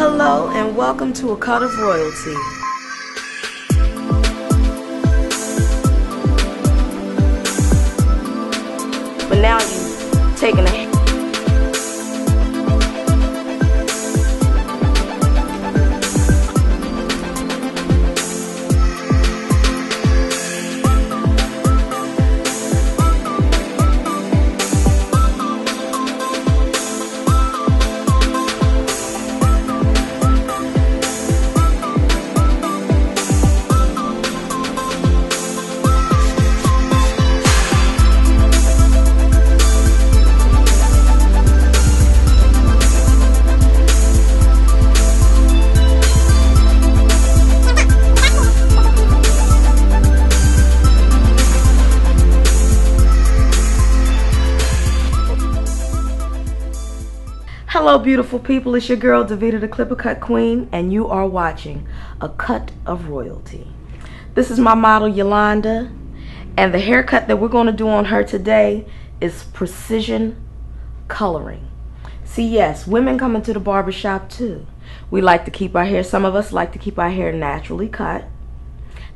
Hello and welcome to A Cut of Royalty. But now you've taken a Hello beautiful people, it's your girl Davida the Clipper Cut Queen, and you are watching A Cut of Royalty. This is my model Yolanda, and the haircut that we're going to do on her today is precision coloring. See, yes, women come into the barbershop too. We like to keep our hair, some of us like to keep our hair naturally cut.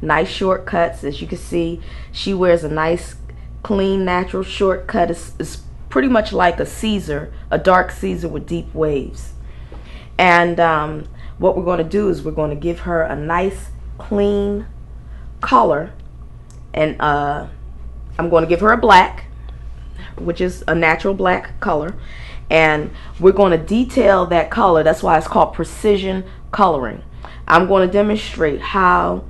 Nice short cuts. As you can see, she wears a nice clean natural short cut. It's pretty much like a Caesar, a dark Caesar with deep waves. And what we're going to do is we're going to give her a nice clean color, and I'm going to give her a black, which is a natural black color, and we're going to detail that color. That's why it's called precision coloring. I'm going to demonstrate how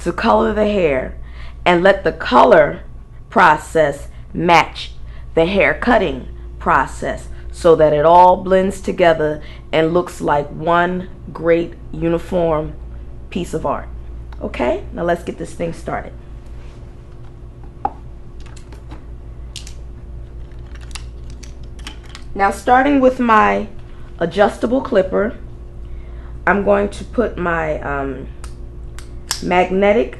to color the hair and let the color process match the hair cutting process so that it all blends together and looks like one great uniform piece of art. Okay, now let's get this thing started. Now, starting with my adjustable clipper, I'm going to put my magnetic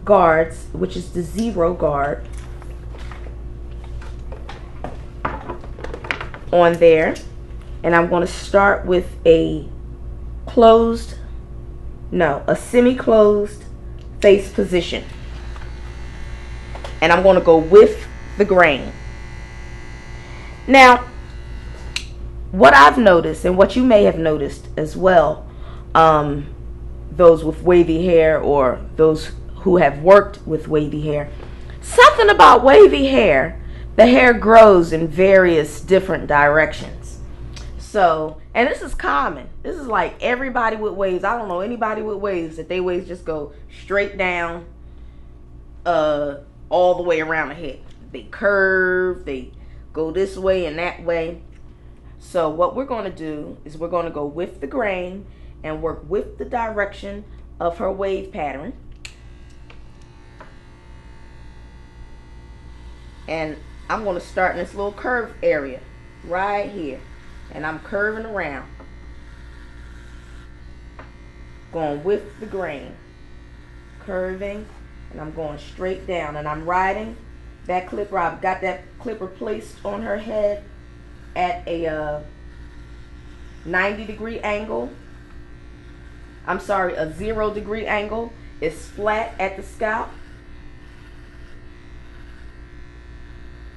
guards, which is the 0 guard, on there, and I'm going to start with a semi-closed face position, and I'm going to go with the grain. Now, what I've noticed, and what you may have noticed as well, those with wavy hair or those who have worked with wavy hair, something about wavy hair, the hair grows in various different directions. So, and this is common. This is like everybody with waves. I don't know anybody with waves that they waves just go straight down all the way around the head. They curve, they go this way and that way. So what we're going to do is we're going to go with the grain and work with the direction of her wave pattern. And I'm going to start in this little curve area right here, and I'm curving around, going with the grain, curving, and I'm going straight down, and I'm riding that clipper. I've got that clipper placed on her head at a 90-degree angle. I'm sorry, a 0-degree angle. It's flat at the scalp.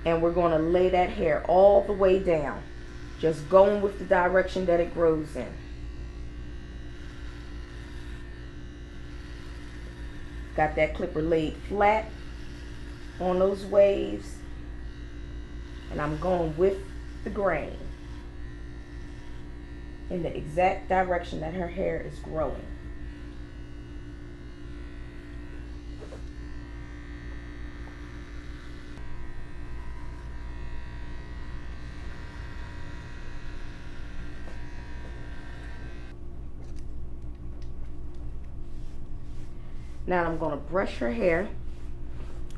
And we're going to lay that hair all the way down, just going with the direction that it grows in. Got that clipper laid flat on those waves, and I'm going with the grain in the exact direction that her hair is growing. Now I'm going to brush her hair,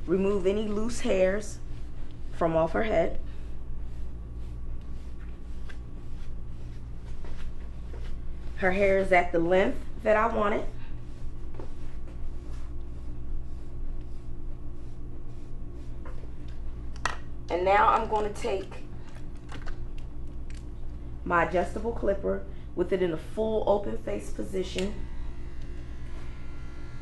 remove any loose hairs from off her head. Her hair is at the length that I want it. now I'm going to take my adjustable clipper with it in a full open face position.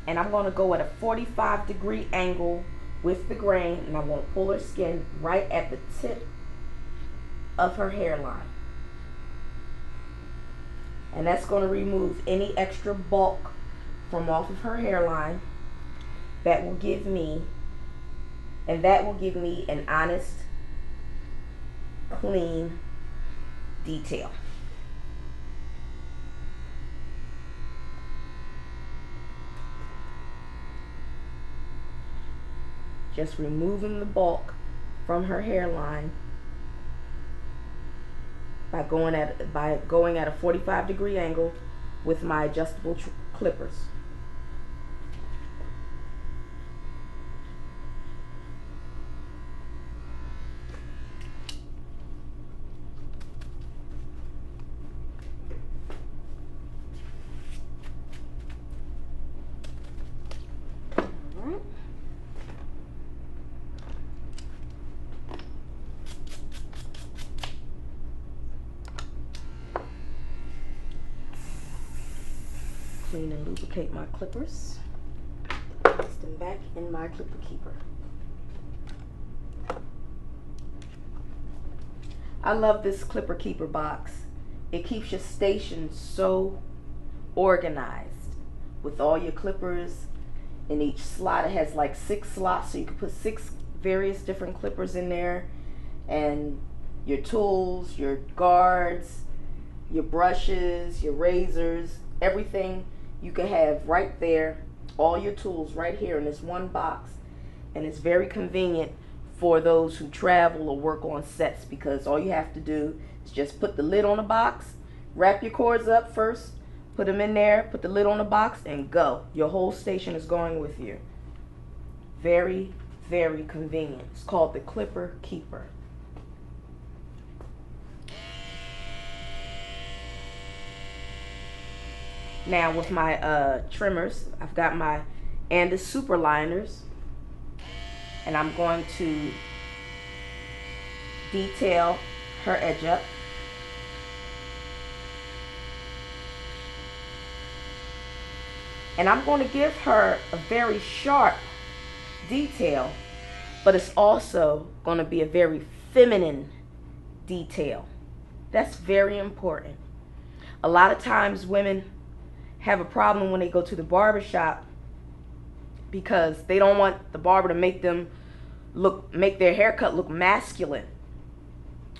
And I'm going to go at a 45-degree angle with the grain, and I'm going to pull her skin right at the tip of her hairline. And that's going to remove any extra bulk from off of her hairline. That will give me an honest, clean detail. Just removing the bulk from her hairline by going at a 45-degree angle with my adjustable clippers. Clean and lubricate my clippers. Place them back in my clipper keeper. I love this clipper keeper box. It keeps your station so organized with all your clippers in each slot. It has like 6 slots, so you can put 6 various different clippers in there, and your tools, your guards, your brushes, your razors, everything you can have right there, all your tools right here in this one box. And it's very convenient for those who travel or work on sets, because all you have to do is just put the lid on the box, wrap your cords up first, put them in there, put the lid on the box, and go. Your whole station is going with you. Very, very convenient. It's called the Clipper Keeper. Now with my trimmers, I've got my Andis Super Liners, and I'm going to detail her edge up. And I'm going to give her a very sharp detail, but it's also going to be a very feminine detail. That's very important. A lot of times women have a problem when they go to the barber shop because they don't want the barber to make their haircut look masculine.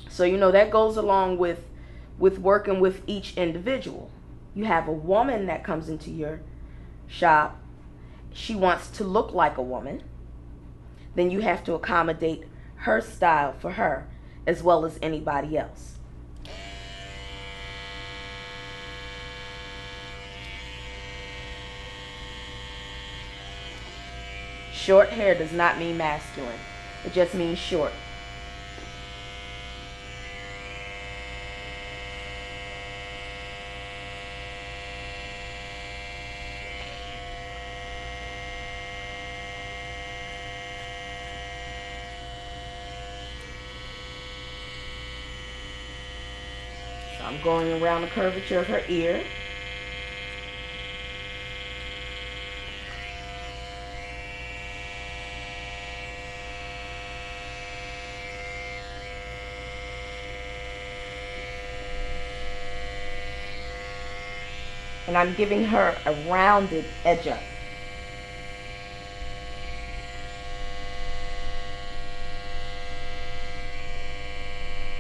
So you know that goes along with working with each individual. You have a woman that comes into your shop, she wants to look like a woman, then you have to accommodate her style for her as well as anybody else. Short hair does not mean masculine. It just means short. So I'm going around the curvature of her ear. And I'm giving her a rounded edge up.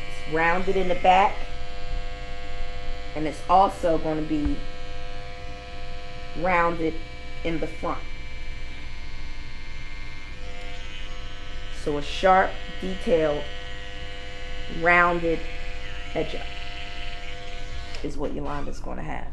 It's rounded in the back, and it's also going to be rounded in the front. So a sharp, detailed, rounded edge up is what Yolanda's going to have.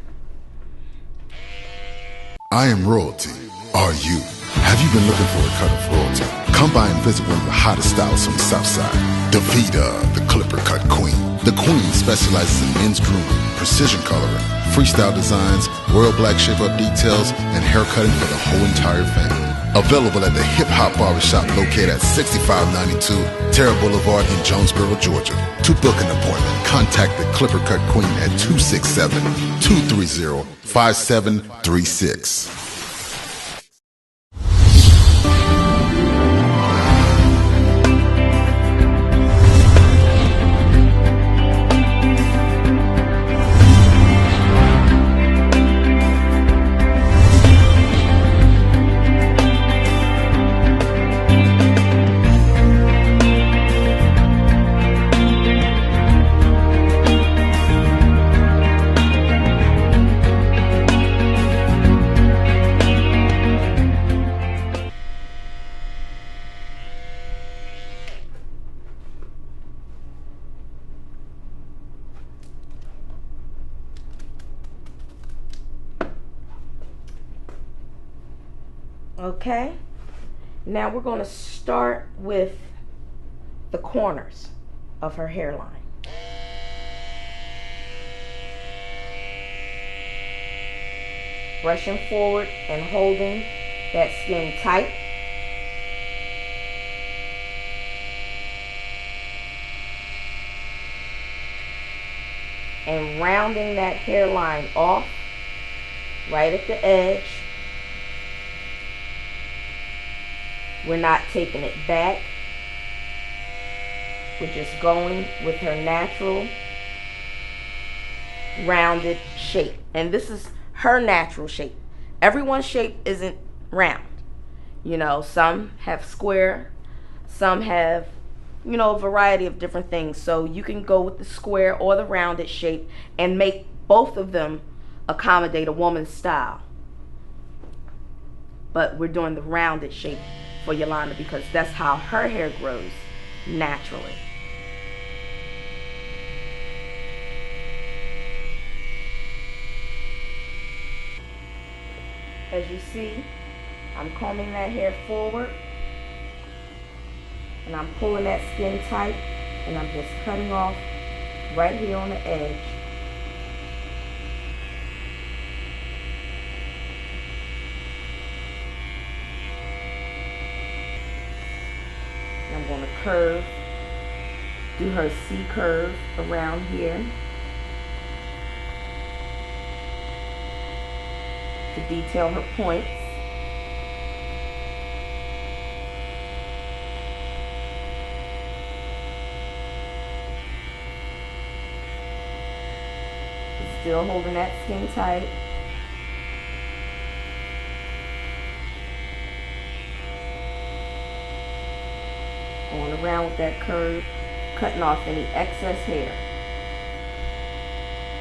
I am royalty. Are you? Have you been looking for a cut of royalty? Come by and visit one of the hottest styles on the south side. Davida, the Clipper Cut Queen. The Queen specializes in men's grooming, precision coloring, freestyle designs, royal black shape-up details, and hair cutting for the whole entire family. Available at the Hip Hop Barbershop located at 6592 Terra Boulevard in Jonesboro, Georgia. To book an appointment, contact the Clipper Cut Queen at 267-230-5736. Okay, now we're going to start with the corners of her hairline. Brushing forward and holding that skin tight. And rounding that hairline off right at the edge. We're not taking it back. We're just going with her natural rounded shape. And this is her natural shape. Everyone's shape isn't round. You know, some have square, some have, you know, a variety of different things. So you can go with the square or the rounded shape and make both of them accommodate a woman's style. But we're doing the rounded shape for Yolanda because that's how her hair grows naturally. As you see, I'm combing that hair forward and I'm pulling that skin tight and I'm just cutting off right here on the edge. I'm going to curve, do her C curve around here to detail her points. Still holding that skin tight. Going around with that curve, cutting off any excess hair.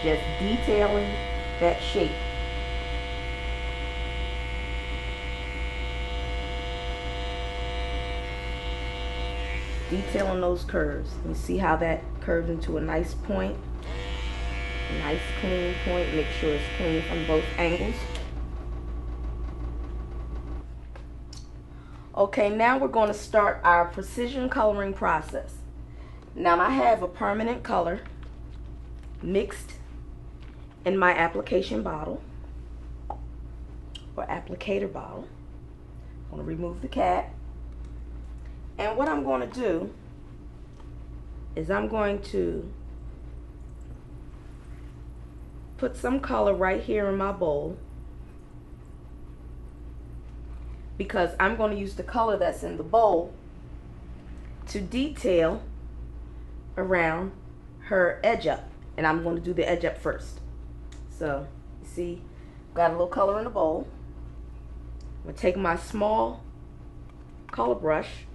Just detailing that shape. Detailing those curves. You see how that curves into a nice point? A nice clean point. Make sure it's clean from both angles. Okay, now we're going to start our precision coloring process. Now I have a permanent color mixed in my application bottle or applicator bottle. I'm going to remove the cap. And what I'm going to do is I'm going to put some color right here in my bowl, because I'm going to use the color that's in the bowl to detail around her edge up. And I'm going to do the edge up first. So, you see, got a little color in the bowl. I'm going to take my small color brush,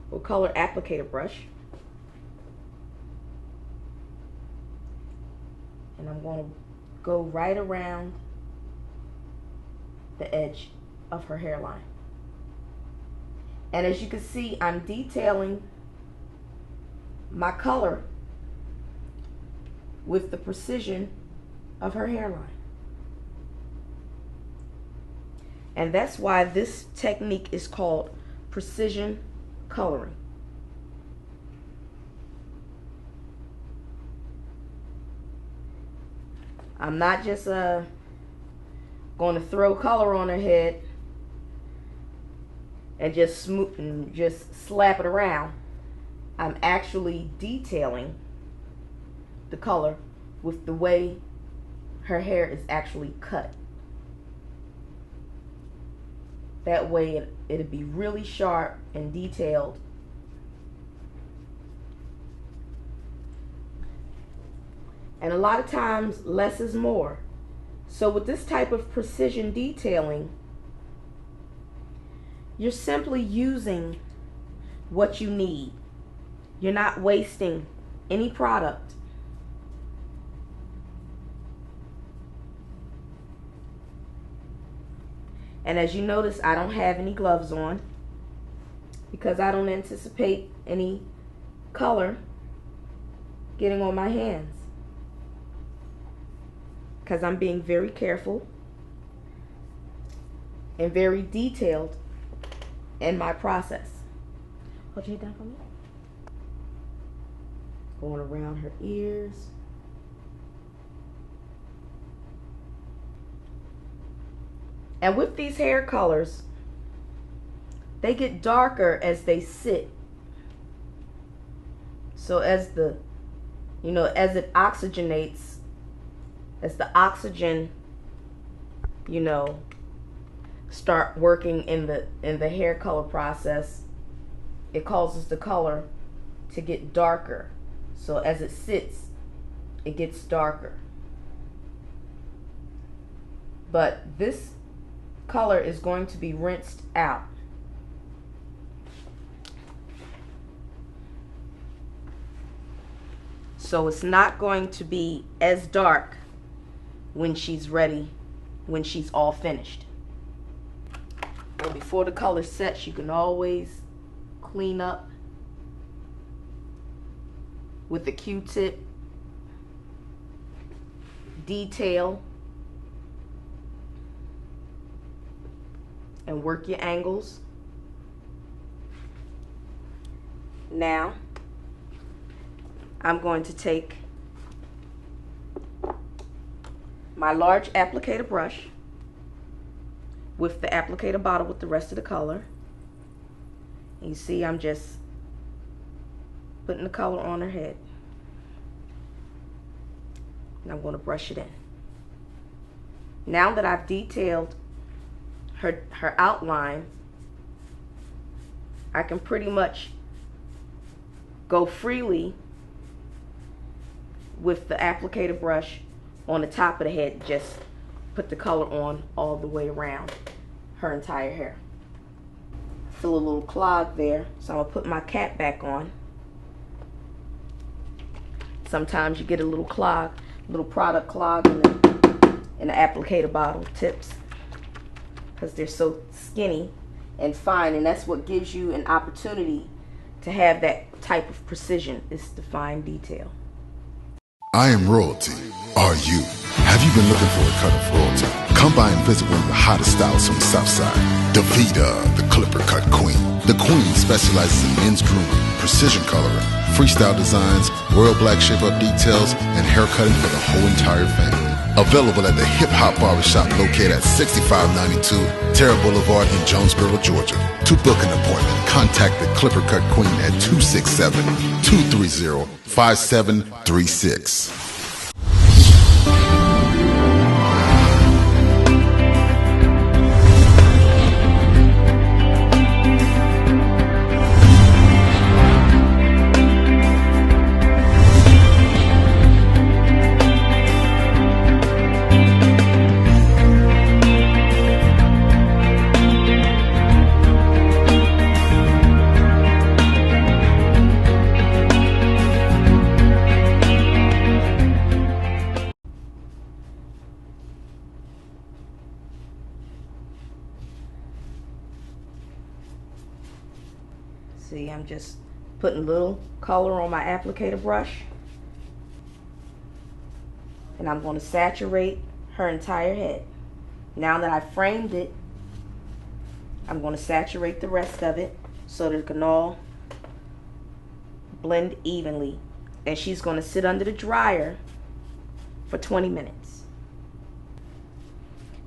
or color applicator brush, and I'm going to go right around the edge of her hairline. And as you can see, I'm detailing my color with the precision of her hairline. And that's why this technique is called precision coloring. I'm not just going to throw color on her head and just smooth and just slap it around. I'm actually detailing the color with the way her hair is actually cut. That way it'll be really sharp and detailed. And a lot of times less is more. So with this type of precision detailing, you're simply using what you need. You're not wasting any product. And as you notice, I don't have any gloves on because I don't anticipate any color getting on my hands, because I'm being very careful and very detailed in my process. Hold your head down for me. Going around her ears. And with these hair colors, they get darker as they sit. So as the, as it oxygenates, as the oxygen, start working in the hair color process, it causes the color to get darker. So as it sits, it gets darker. But this color is going to be rinsed out. So it's not going to be as dark when she's ready, when she's all finished. And before the color sets, you can always clean up with the Q-tip, detail, and work your angles. Now, I'm going to take my large applicator brush with the applicator bottle with the rest of the color. And you see I'm just putting the color on her head. And I'm going to brush it in. Now that I've detailed her outline, I can pretty much go freely with the applicator brush on the top of the head. Just put the color on all the way around her entire hair. I feel a little clog there, so I'm gonna put my cap back on. Sometimes you get a little clog, little product clog in the applicator bottle tips, because they're so skinny and fine, and that's what gives you an opportunity to have that type of precision, is the fine detail. I am royalty. Are you? Have you been looking for a cut of royalty? Come by and visit one of the hottest styles from the South Side. Davida, the Clipper Cut Queen. The Queen specializes in men's grooming, precision coloring, freestyle designs, royal black shape-up details, and hair cutting for the whole entire family. Available at the Hip Hop Barbershop located at 6592 Terra Boulevard in Jonesboro, Georgia. To book an appointment, contact the Clipper Cut Queen at 267-230-5736. See, I'm just putting a little color on my applicator brush, and I'm going to saturate her entire head. Now that I've framed it, I'm going to saturate the rest of it so that it can all blend evenly. And she's going to sit under the dryer for 20 minutes.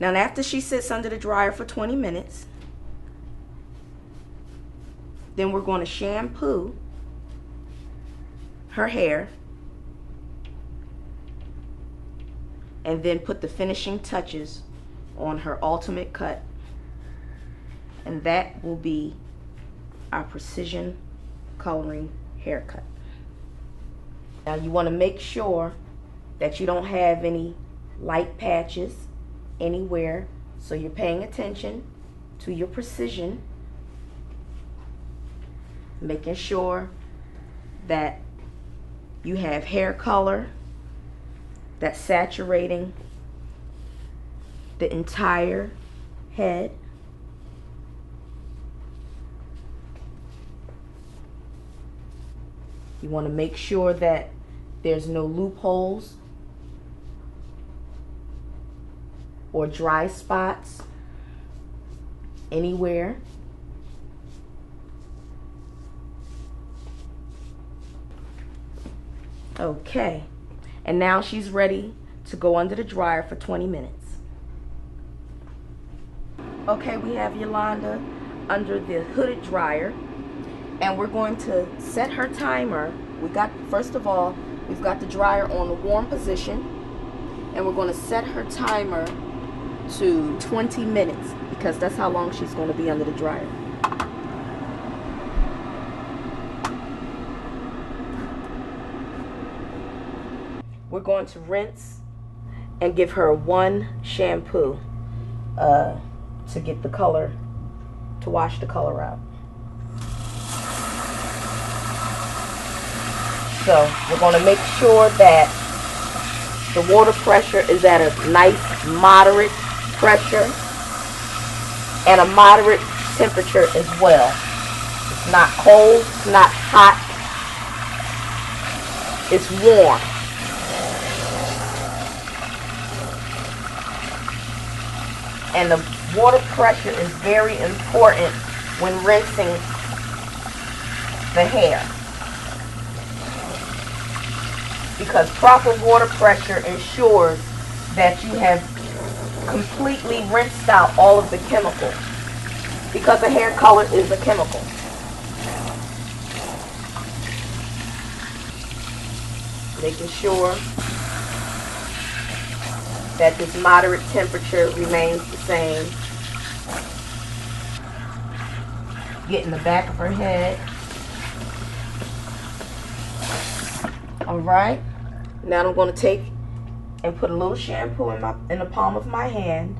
Now after she sits under the dryer for 20 minutes, Then we're going to shampoo her hair and then put the finishing touches on her ultimate cut. And that will be our precision coloring haircut. Now you want to make sure that you don't have any light patches anywhere, so you're paying attention to your precision, making sure that you have hair color that's saturating the entire head. You want to make sure that there's no loopholes or dry spots anywhere. Okay, and now she's ready to go under the dryer for 20 minutes. Okay, we have Yolanda under the hooded dryer, and we're going to set her timer. First of all, we've got the dryer on the warm position, and we're going to set her timer to 20 minutes because that's how long she's going to be under the dryer. We're going to rinse and give her one shampoo to get the color, to wash the color out. So we're going to make sure that the water pressure is at a nice moderate pressure and a moderate temperature as well. It's not cold, it's not hot, it's warm. And the water pressure is very important when rinsing the hair, because proper water pressure ensures that you have completely rinsed out all of the chemicals, because a hair color is a chemical. Making sure that this moderate temperature remains the same. Getting the back of her head. Alright, now I'm going to take and put a little shampoo in the palm of my hand,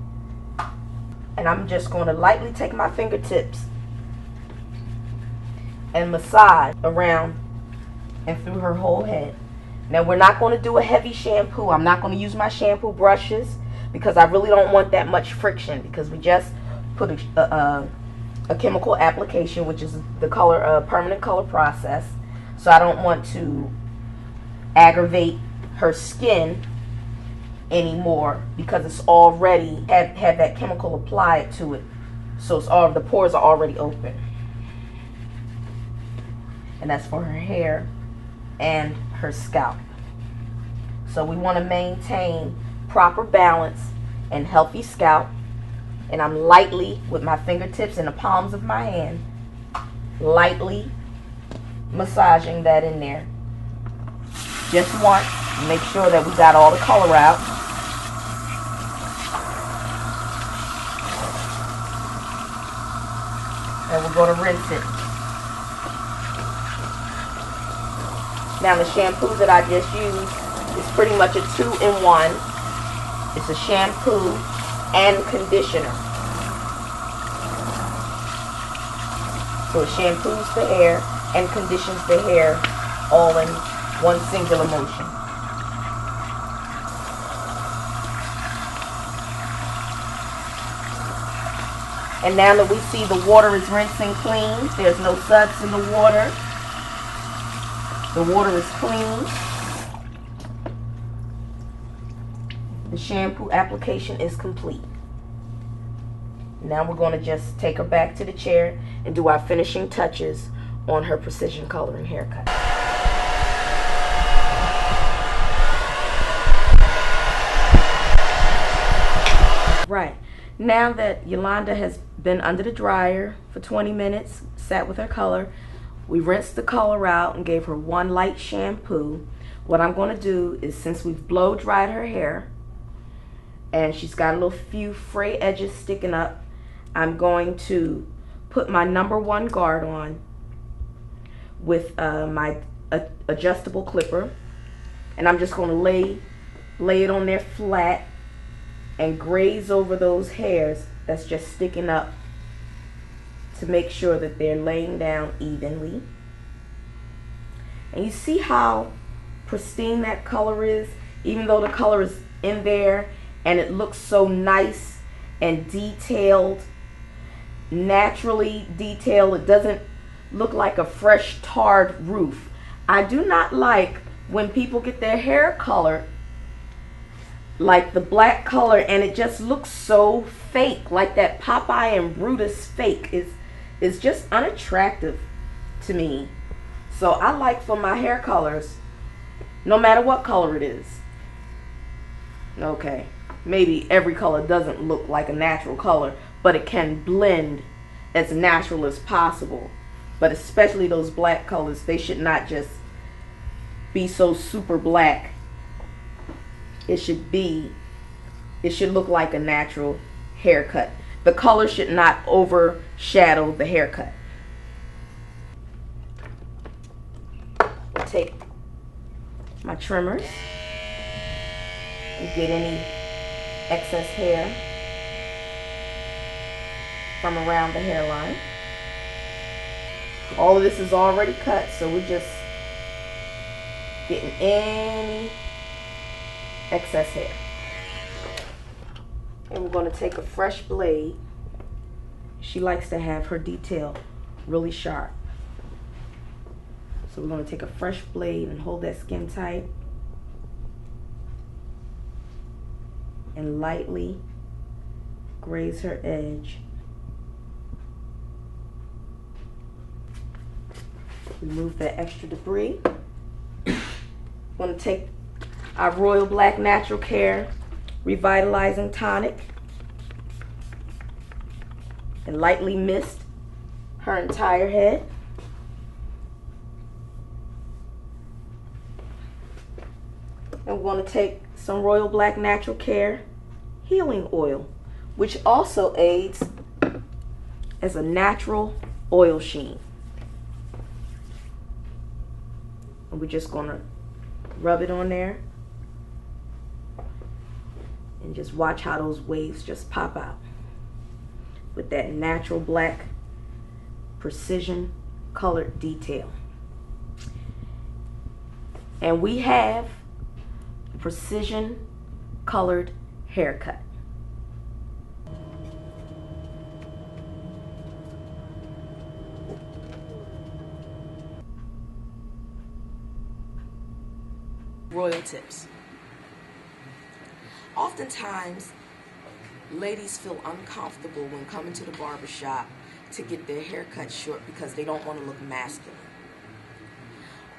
and I'm just going to lightly take my fingertips and massage around and through her whole head. Now we're not going to do a heavy shampoo. I'm not going to use my shampoo brushes because I really don't want that much friction, because we just put a chemical application, which is the permanent color process. So I don't want to aggravate her skin anymore because it's already had that chemical applied to it. So it's the pores are already open. And that's for her hair and her scalp. So we want to maintain proper balance and healthy scalp. And I'm lightly, with my fingertips and the palms of my hand, lightly massaging that in there. Just once, make sure that we got all the color out. And we're going to rinse it. Now the shampoo that I just used is pretty much a 2-in-1. It's a shampoo and conditioner. So it shampoos the hair and conditions the hair all in one singular motion. And now that we see the water is rinsing clean, there's no suds in the water. The water is clean. The shampoo application is complete. Now we're going to just take her back to the chair and do our finishing touches on her precision coloring haircut. Right. Now that Yolanda has been under the dryer for 20 minutes, sat with her color, we rinsed the color out and gave her one light shampoo. What I'm going to do is, since we've blow dried her hair and she's got a little few fray edges sticking up, I'm going to put my #1 guard on with my adjustable clipper, and I'm just going to lay it on there flat and graze over those hairs that's just sticking up to make sure that they're laying down evenly. And you see how pristine that color is, even though the color is in there and it looks so nice and detailed, naturally detailed. It doesn't look like a fresh tarred roof. I do not like when people get their hair colored like the black color and it just looks so fake, like that Popeye and Brutus fake is just unattractive to me. So I like for my hair colors, no matter what color it is. Okay, maybe every color doesn't look like a natural color, but it can blend as natural as possible. But especially those black colors, they should not just be so super black. It should look like a natural haircut. The color should not overshadow the haircut. I'll take my trimmers and get any excess hair from around the hairline. All of this is already cut, so we're just getting any excess hair. And we're going to take a fresh blade. She likes to have her detail really sharp. So we're going to take a fresh blade and hold that skin tight and lightly graze her edge. Remove that extra debris. I'm going to take our Royal Black Natural Care Revitalizing Tonic and lightly mist her entire head. And we're going to take some Royal Black Natural Care Healing Oil, which also aids as a natural oil sheen. And we're just going to rub it on there and just watch how those waves just pop out with that natural black precision colored detail. And we have a precision colored haircut. Royal tips. Oftentimes, ladies feel uncomfortable when coming to the barbershop to get their hair cut short because they don't want to look masculine.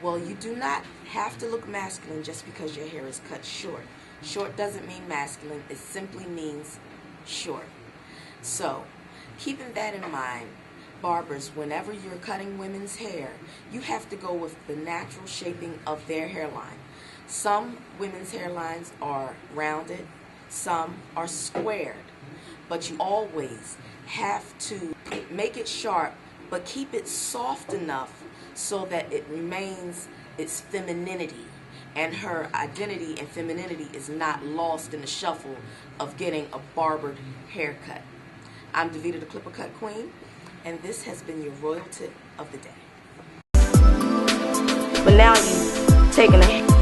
Well, you do not have to look masculine just because your hair is cut short. Short doesn't mean masculine, it simply means short. So, keeping that in mind, barbers, whenever you're cutting women's hair, you have to go with the natural shaping of their hairline. Some women's hairlines are rounded, some are squared, but you always have to make it sharp, but keep it soft enough so that it remains its femininity, and her identity and femininity is not lost in the shuffle of getting a barbered haircut. I'm Davida the Clipper Cut Queen, and this has been your royal tip of the day. But now you've taken a